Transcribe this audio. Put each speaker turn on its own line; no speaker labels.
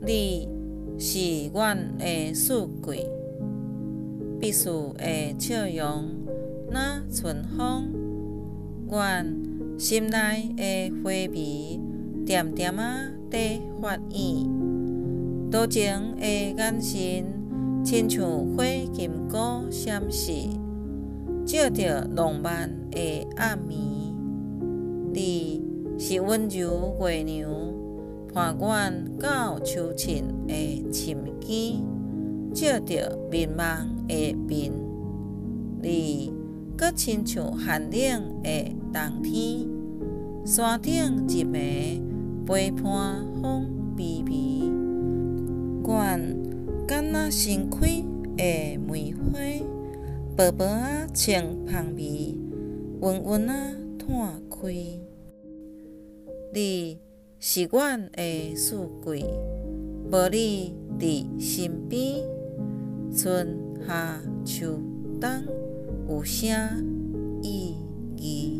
你是阮的四季，必须的笑容若春风。阮心内的花味点点在发现，多情的眼神亲像火金菇闪烁，照着浪漫的暗暝。你是温柔月娘，伴阮到秋凊的深更，照着迷茫的面。你阁亲像寒冷的冬天，山顶入暝陪伴风微微。阮敢若盛开的梅花，薄薄清香味，温温摊开。你是阮的四季，无你伫身边，春夏秋冬有啥意义？